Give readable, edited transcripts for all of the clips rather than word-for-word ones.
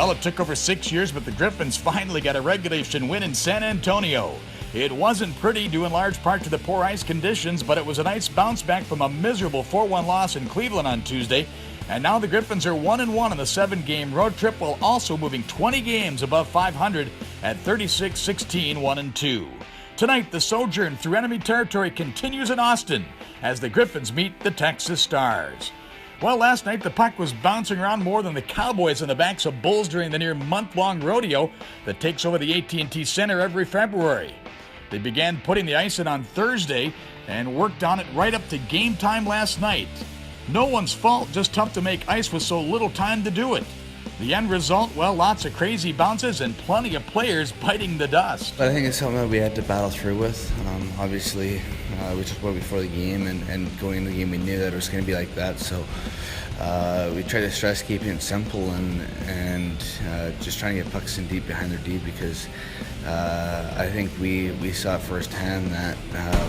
Well, it took over 6 years, but the Griffins finally got a regulation win in San Antonio. It wasn't pretty, due in large part to the poor ice conditions, but it was a nice bounce back from a miserable 4-1 loss in Cleveland on Tuesday. And now the Griffins are 1-1 on the 7-game road trip, while also moving 20 games above 500 at 36-16, 1-2. Tonight, the sojourn through enemy territory continues in Austin as the Griffins meet the Texas Stars. Well, last night the puck was bouncing around more than the Cowboys on the backs of Bulls during the near month-long rodeo that takes over the AT&T Center every February. They began putting the ice in on Thursday and worked on it right up to game time last night. No one's fault, just tough to make ice with so little time to do it. The end result, well, lots of crazy bounces and plenty of players biting the dust. I think it's something that we had to battle through with. Obviously, we talked about before the game, and going into the game we knew that it was going to be like that. So we tried to stress keeping it simple and just trying to get pucks in deep behind their D, because I think we saw firsthand that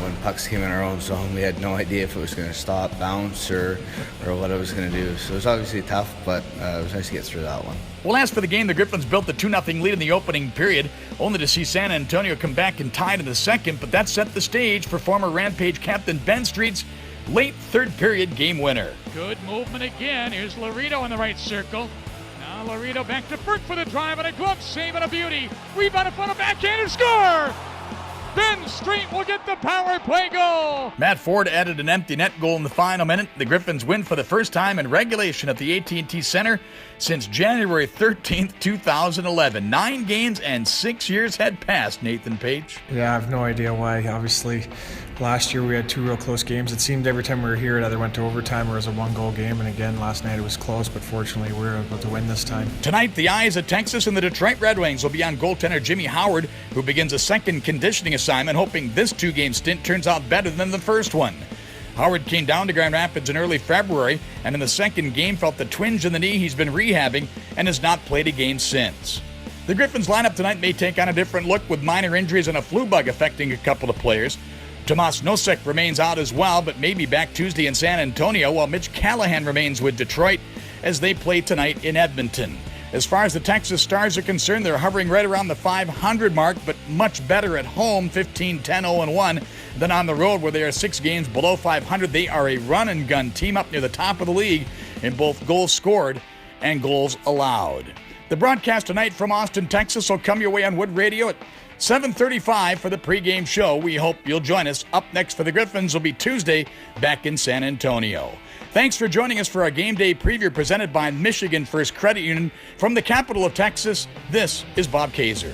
when pucks came in our own zone, we had no idea if it was going to stop, bounce, or what it was going to do. So it was obviously tough, but it was nice to get through that one. Well, as for the game, the Griffins built the 2-0 lead in the opening period, only to see San Antonio come back and tie it in the second, but that set the stage for former Rampage captain Ben Street's late third period game winner. Good movement again. Here's Laredo in the right circle. Now Laredo back to Burt for the drive and a glove save and a beauty. Rebound in front of backhand and score! Ben Street will get the power play goal. Matt Ford added an empty net goal in the final minute. The Griffins win for the first time in regulation at the AT&T Center since January 13th, 2011. 9 games and 6 years had passed, Nathan Paetsch. Yeah, I have no idea why. Obviously, last year we had 2 real close games. It seemed every time we were here it either went to overtime or it was a 1-goal game. And again, last night it was close, but fortunately we were able to win this time. Tonight, the eyes of Texas and the Detroit Red Wings will be on goaltender Jimmy Howard, who begins a second conditioning assignment, hoping this 2-game stint turns out better than the first one. Howard came down to Grand Rapids in early February, and in the second game felt the twinge in the knee he's been rehabbing and has not played a game since. The Griffins lineup tonight may take on a different look, with minor injuries and a flu bug affecting a couple of players. Tomas Nosek remains out as well, but may be back Tuesday in San Antonio, while Mitch Callahan remains with Detroit as they play tonight in Edmonton. As far as the Texas Stars are concerned, they're hovering right around the 500 mark, but much better at home, 15-10-0-1, than on the road where they are 6 games below 500. They are a run-and-gun team up near the top of the league in both goals scored and goals allowed. The broadcast tonight from Austin, Texas will come your way on Wood Radio at 7:35 for the pregame show. We hope you'll join us. Up next for the Griffins will be Tuesday back in San Antonio. Thanks for joining us for our game day preview presented by Michigan First Credit Union. From the capital of Texas, this is Bob Kaser.